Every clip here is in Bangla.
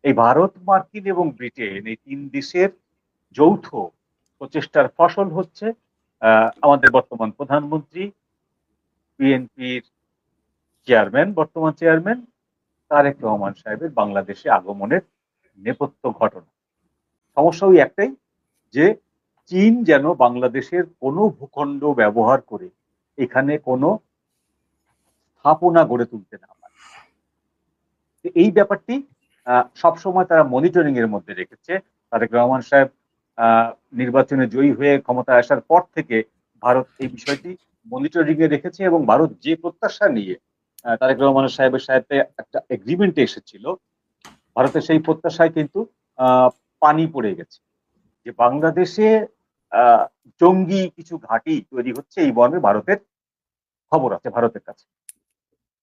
এই ভারত, মার্কিন এবং ব্রিটেন এই তিন দেশের যৌথ প্রচেষ্টার ফসল হচ্ছে আমাদের বর্তমান প্রধানমন্ত্রী, বিএনপির বর্তমান চেয়ারম্যান তারেক রহমান সাহেবের বাংলাদেশে আগমনের নেপথ্য ঘটনা। সমস্যা ওই একটাই যে চীন যেন বাংলাদেশের কোনো ভূখণ্ড ব্যবহার করে এখানে কোনো স্থাপনা গড়ে তুলতে না পারে। এই ব্যাপারটি সবসময় তারা মনিটরিং এর মধ্যে রেখেছে। তারেক রহমান সাহেব নির্বাচনে জয়ী হয়ে ক্ষমতায় আসার পর থেকে ভারত এই বিষয়টি মনিটরিং এ রেখেছে এবং ভারত যে প্রত্যাশা নিয়ে তারেক রহমান সাহেবের সাথে একটা এগ্রিমেন্টে এসেছিল, ভারতের সেই প্রত্যাশায় কিন্তু পানি পড়ে গেছে। যে বাংলাদেশে জঙ্গি কিছু ঘাঁটি তৈরি হচ্ছে এই মর্মে ভারতের খবর আছে ভারতের কাছে,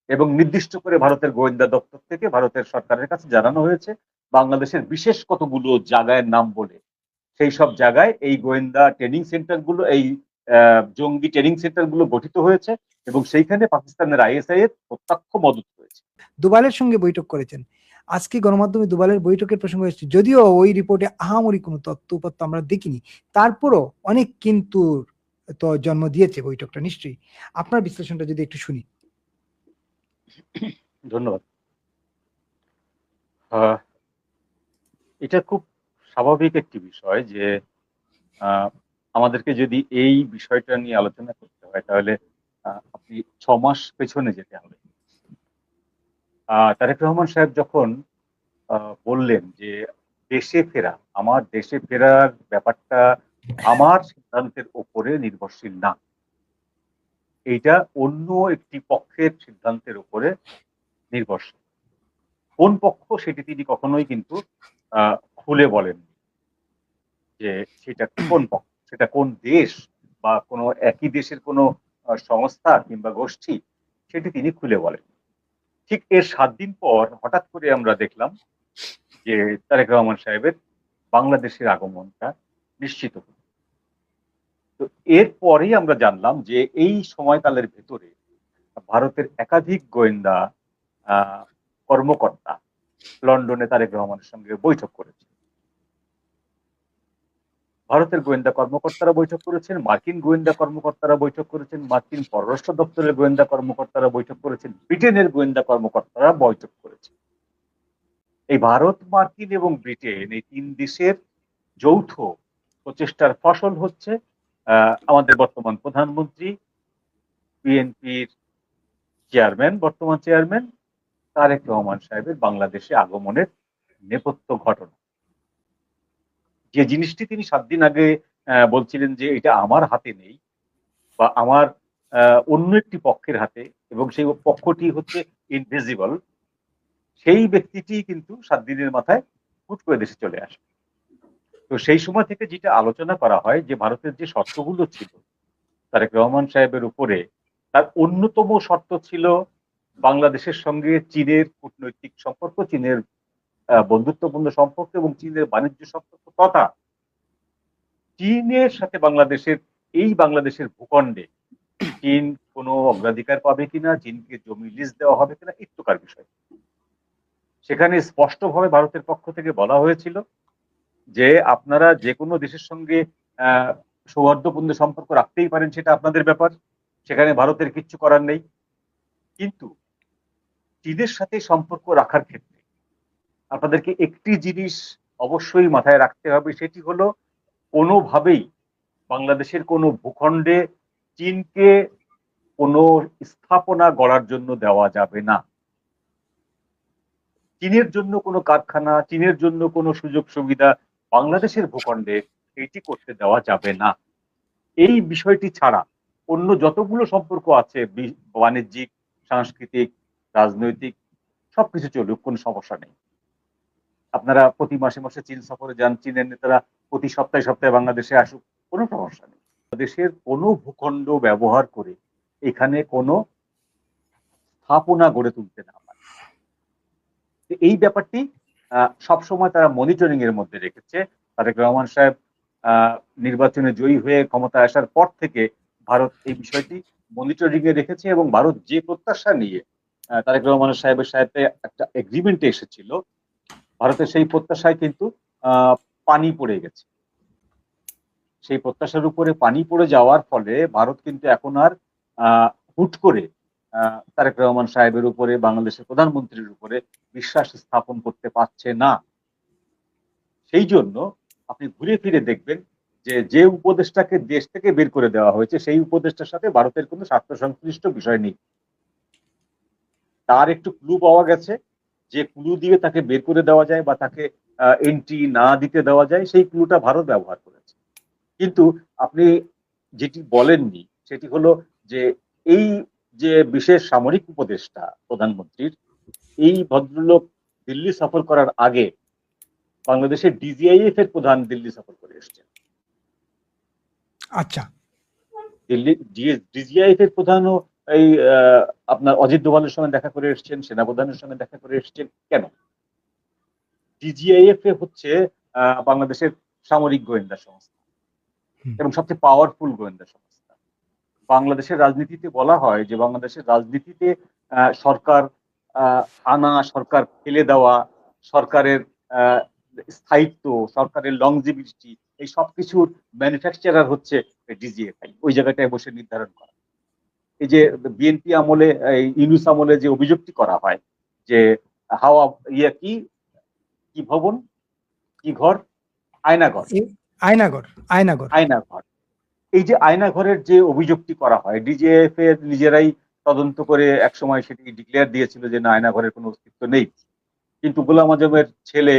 এবং নির্দিষ্ট করে ভারতের গোয়েন্দা দপ্তর থেকে ভারতের সরকারের কাছে জানানো হয়েছে বাংলাদেশের বিশেষ কতগুলো জায়গায় নাম বলে সেই সব জায়গায় এই গোয়েন্দা ট্রেনিং সেন্টার গুলো, এই জঙ্গি ট্রেনিং সেন্টার গুলো গঠিত হয়েছে এবং সেইখানে পাকিস্তানের আইএসআই এর প্রত্যক্ষ মদত হয়েছে। দুবালের সঙ্গে বৈঠক করেছেন, আজকে গণমাধ্যমে দুবালের বৈঠকের প্রসঙ্গ এসেছে, যদিও ওই রিপোর্টে আহামরি কোনো তথ্য উপাত্ত আমরা দেখিনি, তারপরও অনেক কিন্তু তো জন্ম দিয়েছে বৈঠকটা। নিশ্চয়ই আপনার বিশ্লেষণটা যদি একটু শুনি। ধন্যবাদ। এটা খুব স্বাভাবিক একটি বিষয় যে আমাদেরকে যদি এই বিষয়টা নিয়ে আলোচনা করতে হয় তাহলে আপনি 6 মাস পেছনে যেতে হবে। তারেক রহমান সাহেব যখন বললেন যে দেশে ফেরা, আমার দেশে ফেরার ব্যাপারটা আমার সিদ্ধান্তের উপরে নির্ভরশীল না, এইটা অন্য একটি পক্ষের সিদ্ধান্তের উপরে নির্ভরশীল। কোন পক্ষ সেটি তিনি কখনোই কিন্তু খুলে বলেননি যে সেটা কোন পক্ষ, সেটা কোন দেশ বা কোনো একই দেশের কোনো সংস্থা কিংবা গোষ্ঠী, সেটি তিনি খুলে বলেন। ঠিক এর 7 দিন পর হঠাৎ করে আমরা দেখলাম যে তারেক রহমান সাহেবের বাংলাদেশের আগমনটা নিশ্চিত হল। তো এরপরেই আমরা জানলাম যে এই সময়কালের ভেতরে ভারতের একাধিক গোয়েন্দা কর্মকর্তা লন্ডনে তারেক রহমানের সঙ্গে বৈঠক করেছে। ভারতের গোয়েন্দা কর্মকর্তারা বৈঠক করেছেন, মার্কিন গোয়েন্দা কর্মকর্তারা বৈঠক করেছেন, মার্কিন পররাষ্ট্র দপ্তরের গোয়েন্দা কর্মকর্তারা বৈঠক করেছেন, ব্রিটেনের গোয়েন্দা কর্মকর্তারা বৈঠক করেছেন। এই ভারত, মার্কিন এবং ব্রিটেন এই তিন দেশের যৌথ প্রচেষ্টার ফসল হচ্ছে আমাদের বর্তমান প্রধানমন্ত্রী, বিএনপির বর্তমান চেয়ারম্যান তারেক রহমান সাহেবের বাংলাদেশে আগমনের নেপথ্য ঘটনা। যে জিনিসটি তিনি 7 দিন আগে বলছিলেন যে এটা আমার হাতে নেই বা আমার অন্য একটি পক্ষের হাতে, এবং সেই পক্ষটি হচ্ছে ইনভিজিবল, সেই ব্যক্তিটি কিন্তু 7 দিনের মাথায় হুট করে দেশে চলে আসে। তো সেই সময় থেকে যেটা আলোচনা করা হয় যে ভারতের যে শর্তগুলো ছিল তারেক রহমান সাহেবের উপরে, তার অন্যতম শর্ত ছিল বাংলাদেশের সঙ্গে চীনের কূটনৈতিক সম্পর্ক, চীনের বন্ধুত্বপূর্ণ সম্পর্ক এবং চীনের বাণিজ্য সম্পর্ক, তথা চীনের সাথে বাংলাদেশের এই বাংলাদেশের ভূখণ্ডে চীন কোনো অগ্রাধিকার পাবে কিনা, চীনকে জমি লিজ দেওয়া হবে কিনা ইত্যাকার বিষয়। সেখানে স্পষ্টভাবে ভারতের পক্ষ থেকে বলা হয়েছিল যে আপনারা যে কোনো দেশের সঙ্গে সৌহার্দ্যপূর্ণ সম্পর্ক রাখতেই পারেন, সেটা আপনাদের ব্যাপার, সেখানে ভারতের কিচ্ছু করার নেই। কিন্তু চীনের সাথে সম্পর্ক রাখার ক্ষেত্রে আপনাদেরকে একটি জিনিস অবশ্যই মাথায় রাখতে হবে, সেটি হলো কোনোভাবেই বাংলাদেশের কোনো ভূখণ্ডে চীনকে কোনো স্থাপনা গড়ার জন্য দেওয়া যাবে না। চীনের জন্য কোনো কারখানা, চীনের জন্য কোনো সুযোগ সুবিধা বাংলাদেশের ভূখণ্ডে এটি করতে দেওয়া যাবে না। এই বিষয়টি ছাড়া অন্য যতগুলো সম্পর্ক আছে, বাণিজ্যিক, সাংস্কৃতিক, রাজনৈতিক, সবকিছু চলুক, কোনো সমস্যা নেই। আপনারা প্রতি মাসে মাসে চীন সফরে যান, চীনের নেতারা প্রতি সপ্তাহে সপ্তাহে বাংলাদেশে আসুক, কোনো সমস্যা নেই। দেশের কোনো ভূখণ্ড ব্যবহার করে এখানে কোনো স্থাপনা গড়ে তুলতে না পারে। এই ব্যাপারটি সবসময় তারা মনিটরিং এর মধ্যে রেখেছে। তারেক রহমান সাহেব নির্বাচনে জয়ী হয়ে ক্ষমতায় আসার পর থেকে ভারত এই বিষয়টি মনিটরিং এ রেখেছে এবং ভারত যে প্রত্যাশা নিয়ে তারেক রহমান সাহেবের সাথে একটা এগ্রিমেন্টে এসেছিল, ভারতের সেই প্রত্যাশায় কিন্তু পানি পড়ে গেছে। সেই প্রত্যাশার উপরে পানি পড়ে যাওয়ার ফলে ভারত কিন্তু এখন আর হুট করে তারেক রহমান সাহেবের উপরে, বাংলাদেশের প্রধানমন্ত্রীর উপরে বিশ্বাস স্থাপন করতে পারছে না। সেই জন্য আপনি ঘুরে ফিরে দেখবেন যে উপদেষ্টাকে দেশ থেকে বের করে দেওয়া হয়েছে সেই উপদেষ্টার সাথে ভারতের কোনো স্বার্থ সংশ্লিষ্ট বিষয় নেই। তার একটু ক্লু পাওয়া গেছে, যে ক্লু দিয়ে তাকে বের করে দেওয়া যায় বা তাকে এন্ট্রি না দিতে দেওয়া যায়, সেই ক্লুটা ভারত ব্যবহার করেছে। কিন্তু আপনি যেটি বলেননি সেটি হলো যে এই যে বিশেষ সামরিক উপদেষ্টা প্রধানমন্ত্রীর, এই ভদ্রলোক দিল্লি সফর করার আগে বাংলাদেশের ডিজিআইএফ এর প্রধান দিল্লি সফর করে এসছেন। আচ্ছা, দিল্লি ডিজিআইএফ এর প্রধানও এই আপনার অজিত দোভালের সঙ্গে দেখা করে এসছেন, সেনাপ্রধানের সঙ্গে দেখা করে এসছেন। কেন? ডিজিআইএফ হচ্ছে বাংলাদেশের সামরিক গোয়েন্দা সংস্থা এবং সবচেয়ে পাওয়ারফুল গোয়েন্দা সংস্থা। বাংলাদেশের রাজনীতিতে বলা হয় যে বাংলাদেশের রাজনীতিতে সরকার আনা, সরকার ফেলে দেওয়া, সরকারের স্থায়িত্ব, সরকারের লংজিভিটি, এই সবকিছুর ম্যানুফ্যাকচারার হচ্ছে ডিজিএফআই। ওই জায়গাটায় বসে নির্ধারণ করা। এই যে বিএনপি আমলে, ইউনূস আমলে যে অভিযোগটি করা হয় যে হাওয়া কি কি ভবন, কি ঘর, আয়নাঘর, আয়নাঘর, আয়নাঘর, আয়নাঘর। এই যে আয়নাঘরের যে অভিযোগটি করা হয়, ডিজিএফ এর নিজেরাই তদন্ত করে একসময় সেটি ডিক্লেয়ার দিয়েছিল যে না, আয়নাঘরের কোনো অস্তিত্ব নেই। কিন্তু গোলাম আজমের ছেলে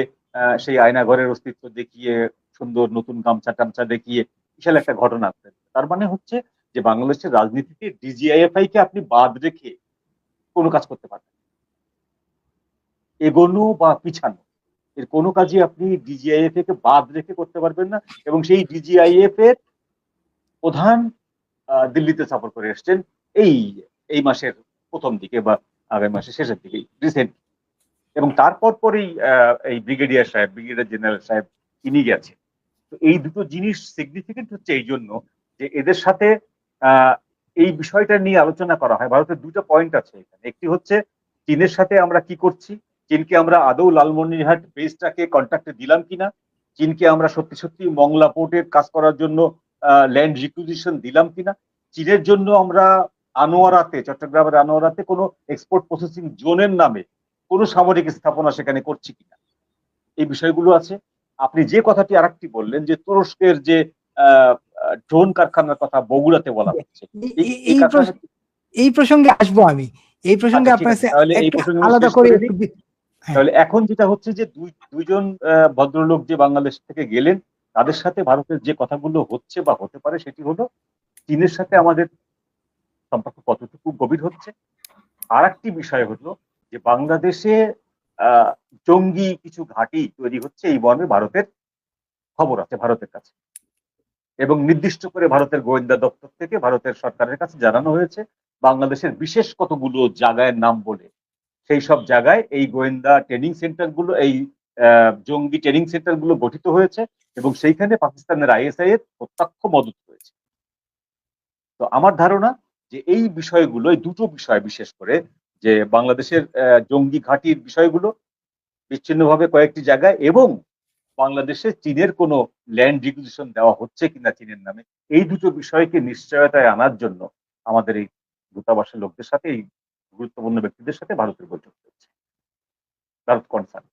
সেই আয়নাঘরের অস্তিত্ব দেখিয়ে, সুন্দর নতুন গামছা টামছা দেখিয়ে বিশাল একটা ঘটনা। তার মানে হচ্ছে যে বাংলাদেশের রাজনীতিতে ডিজিআইএফআই কে আপনি বাদ রেখে কোনো কাজ করতে পারবেন, এগোনো বা পিছানো, এর কোনো কাজই আপনি ডিজিআইএফ কে বাদ রেখে করতে পারবেন না। এবং সেই ডিজিআইএফ এর প্রধান দিল্লিতে সফর করে এসছেন এই এই মাসের প্রথম দিকে বা আগামী মাসের শেষের দিকে, রিসেন্ট। এবং তারপর পরেই এই ব্রিগেডিয়ার সাহেব, ব্রিগেডিয়ার জেনারেল সাহেব ইনি গেছেন। তো এই দুটো জিনিস সিগনিফিকেন্ট হচ্ছে এই জন্য যে এদের সাথে এই বিষয়টা নিয়ে আলোচনা করা হয়। ভারতের দুটো পয়েন্ট আছে এখানে। একটি হচ্ছে চীনের সাথে আমরা কি করছি, চীনকে আমরা আদৌ লালমনিরহাট বেসটাকে কন্ট্রাক্টে দিলাম কিনা, চীনকে আমরা সত্যি সত্যি মংলা পোর্টের কাজ করার জন্য ল্যান্ড রিকুইজিশন দিলাম কিনা, চীনের জন্য আমরা আনোয়ারাতে, চট্টগ্রামের আনোয়ারাতে কোনো এক্সপোর্ট প্রসেসিং জোনের নামে কোনো সামরিক স্থাপনা সেখানে করছি কিনা, এই বিষয়গুলো আছে। আপনি যে কথাটি আরেকটি বললেন যে তুরস্কের যে ড্রোন কারখানার কথা বগুড়াতে বলা হচ্ছে, এই প্রসঙ্গে আসবো আমি। এই প্রসঙ্গে আপনার আলাদা করে তাহলে এখন যেটা হচ্ছে যে দুইজন ভদ্রলোক যে বাংলাদেশ থেকে গেলেন, তাদের সাথে ভারতের যে কথাগুলো হচ্ছে বা হতে পারে সেটি হলো চীনের সাথে আমাদের সম্পর্ক কতটুকু গভীর হচ্ছে। আর একটি বিষয় হলো যে বাংলাদেশে জঙ্গি কিছু ঘাঁটি তৈরি হচ্ছে, এই মর্মে ভারতের খবর আছে ভারতের কাছে, এবং নির্দিষ্ট করে ভারতের গোয়েন্দা দপ্তর থেকে ভারতের সরকারের কাছে জানানো হয়েছে বাংলাদেশের বিশেষ কতগুলো জায়গায় নাম বলে, সেই সব জায়গায় এই গোয়েন্দা ট্রেনিং সেন্টার গুলো, এই জঙ্গি ট্রেনিং সেন্টার গুলো গঠিত হয়েছে এবং সেইখানে পাকিস্তানের আইএসআই এর প্রত্যক্ষ মদত হয়েছে। তো আমার ধারণা যে এই বিষয়গুলো, এই দুটো বিষয় বিশেষ করে, যে বাংলাদেশের জঙ্গি ঘাঁটির বিষয়গুলো বিচ্ছিন্নভাবে কয়েকটি জায়গায় এবং বাংলাদেশে চীনের কোনো ল্যান্ড রিকুইজিশন দেওয়া হচ্ছে কিনা চীনের নামে, এই দুটো বিষয়কে নিশ্চয়তায় আনার জন্য আমাদের এই দূতাবাসের লোকদের সাথে, এই গুরুত্বপূর্ণ ব্যক্তিদের সাথে ভারতের বৈঠক হচ্ছে, ভারত কনসার্ন।